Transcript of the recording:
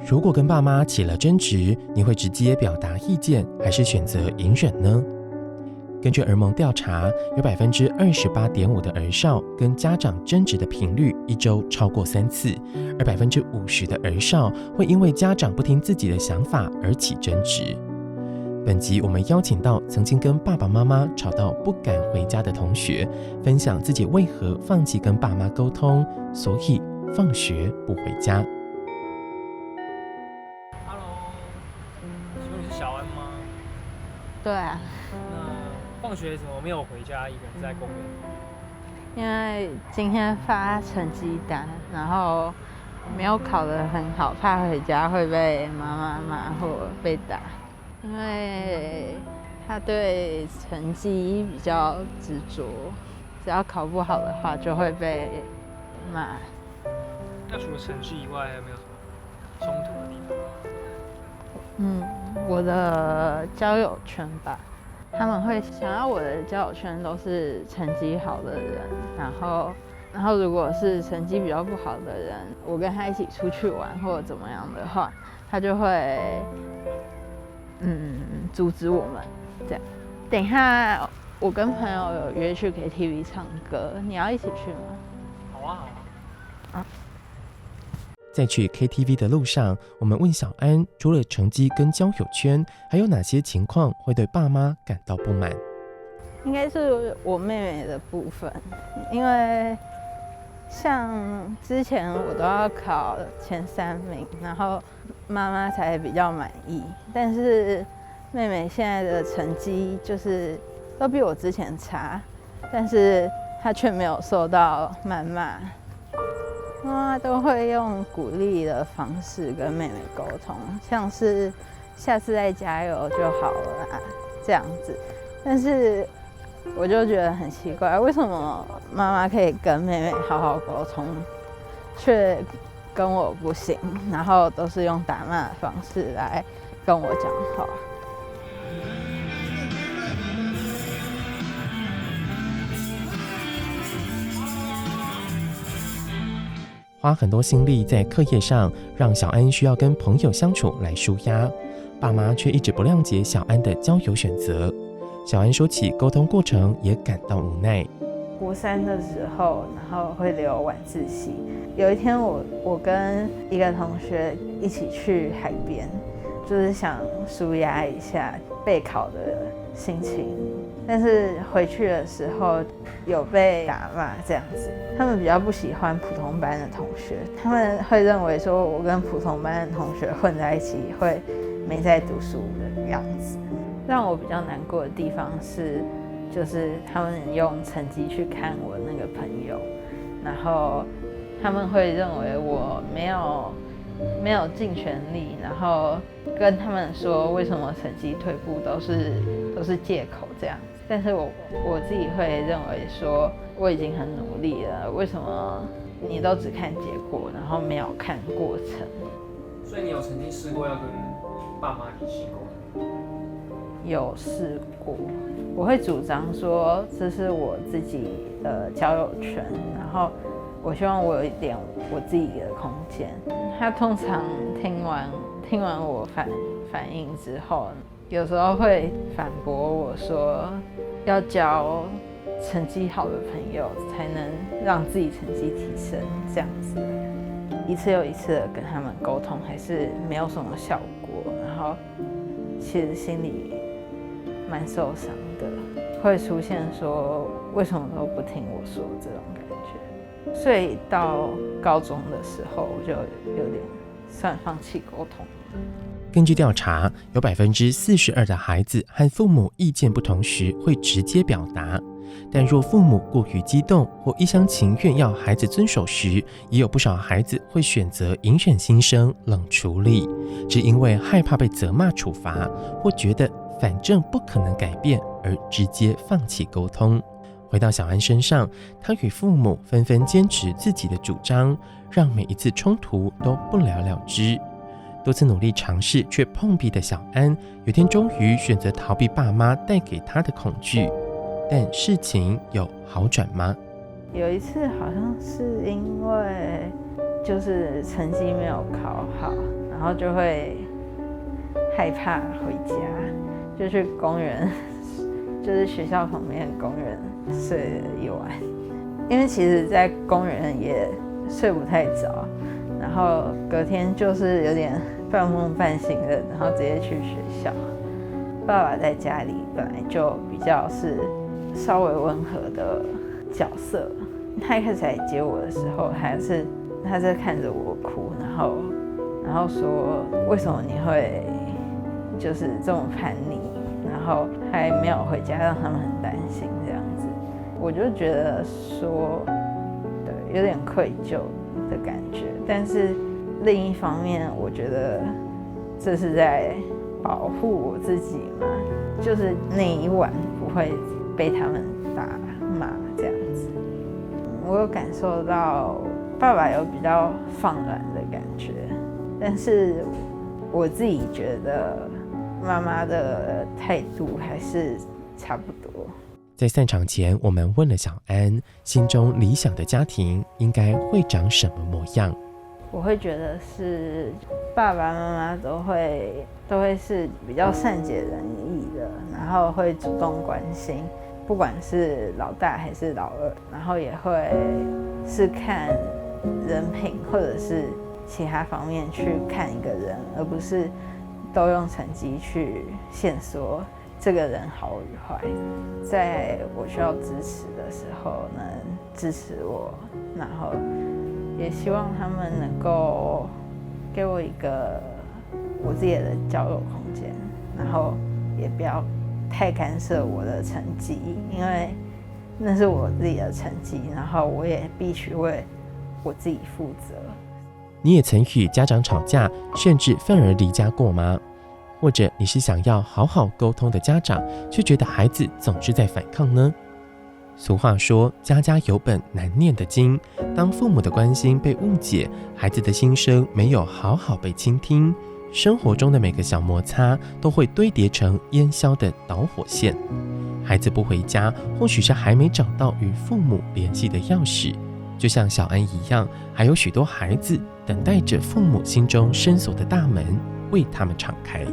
如果跟爸妈起了争执，你会直接表达意见，还是选择隐忍呢？根据儿盟调查，有 28.5% 的儿少跟家长争执的频率一周超过3次，而 50% 的儿少会因为家长不听自己的想法而起争执。本集我们邀请到曾经跟爸爸妈妈吵到不敢回家的同学，分享自己为何放弃跟爸妈沟通，所以放学不回家。Hello， 请问你是小安吗？对啊，那放学怎么没有回家，一个人在公园？因为今天发成绩单，然后没有考得很好，怕回家会被妈妈骂或被打。因为他对成绩比较执着，只要考不好的话就会被骂。那除了成绩以外，还有没有什么冲突的地方？我的交友圈吧，他们会想要我的交友圈都是成绩好的人，然后如果是成绩比较不好的人，我跟他一起出去玩或者怎么样的话，他就会阻止我们这样。等一下，我跟朋友有约去 KTV 唱歌，你要一起去吗？好啊，好啊。在去 KTV 的路上，我们问小安，除了成绩跟交友圈，还有哪些情况会对爸妈感到不满？应该是我妹妹的部分，因为像之前我都要考前3名，然后妈妈才比较满意。但是妹妹现在的成绩就是都比我之前差，但是她却没有受到谩骂。妈妈都会用鼓励的方式跟妹妹沟通，像是下次再加油就好了啦，这样子。但是我就觉得很奇怪，为什么妈妈可以跟妹妹好好沟通，却跟我不行，然后都是用打骂的方式来跟我讲话。花很多心力在课业上，让小安需要跟朋友相处来抒压，爸妈却一直不谅解小安的交友选择。小安说起沟通过程也感到无奈。国3的时候，然后会留晚自习。有一天我跟一个同学一起去海边，就是想抒压一下备考的心情。但是回去的时候有被打骂这样子，他们比较不喜欢普通班的同学，他们会认为说我跟普通班的同学混在一起会没在读书的样子。让我比较难过的地方是，就是他们用成绩去看我那个朋友，然后他们会认为我没有尽全力，然后跟他们说为什么成绩退步都是借口这样。但是我自己会认为说我已经很努力了，为什么你都只看结果，然后没有看过程？所以你有曾经试过要跟爸妈理性沟通？有试过，我会主张说这是我自己的交友圈，然后我希望我有一点我自己的空间。他通常听完我反应之后，有时候会反驳我说，要交成绩好的朋友才能让自己成绩提升，这样子。一次又一次的跟他们沟通，还是没有什么效果，然后其实心里蛮受伤的，会出现说为什么都不听我说这种感觉。所以到高中的时候，我就有点算放弃沟通了。根据调查，有 42% 的孩子和父母意见不同时会直接表达，但若父母过于激动或一厢情愿要孩子遵守时，也有不少孩子会选择隐忍心声，冷处理，只因为害怕被责骂处罚，或觉得反正不可能改变而直接放弃沟通。回到小安身上，他与父母纷纷坚持自己的主张，让每一次冲突都不了了之。多次努力尝试却碰壁的小安，有天终于选择逃避爸妈带给他的恐惧。但事情有好转吗？有一次好像是因为就是成绩没有考好，然后就会害怕回家，就去公园，就是学校旁边的公园睡了一晚。因为其实在公园也睡不太着，然后隔天就是有点半梦半醒的，然后直接去学校。爸爸在家里本来就比较是稍微温和的角色，他一开始来接我的时候，他在看着我哭，然后说为什么你会就是这么叛逆，然后还没有回家，让他们很担心这样子。我就觉得说，对，有点愧疚的感觉，但是另一方面，我觉得这是在保护我自己嘛，就是那一晚不会被他们打骂这样子。我有感受到爸爸有比较放软的感觉，但是我自己觉得妈妈的态度还是差不多。在散场前，我们问了小安，心中理想的家庭应该会长什么模样？我会觉得是爸爸妈妈都会是比较善解人意的，然后会主动关心，不管是老大还是老二，然后也会是看人品或者是其他方面去看一个人，而不是都用成绩去限缩这个人好与坏。在我需要支持的时候能支持我，然后也希望他们能够给我一个我自己的交友空间，然后也不要太干涉我的成绩，因为那是我自己的成绩，然后我也必须为我自己负责。你也曾与家长吵架，甚至愤而离家过吗？或者你是想要好好沟通的家长，却觉得孩子总是在反抗呢？俗话说，家家有本难念的经。当父母的关心被误解，孩子的心声没有好好被倾听，生活中的每个小摩擦都会堆叠成烟消的导火线。孩子不回家，或许是还没找到与父母联系的钥匙，就像小安一样，还有许多孩子等待着父母心中深锁的大门为他们敞开。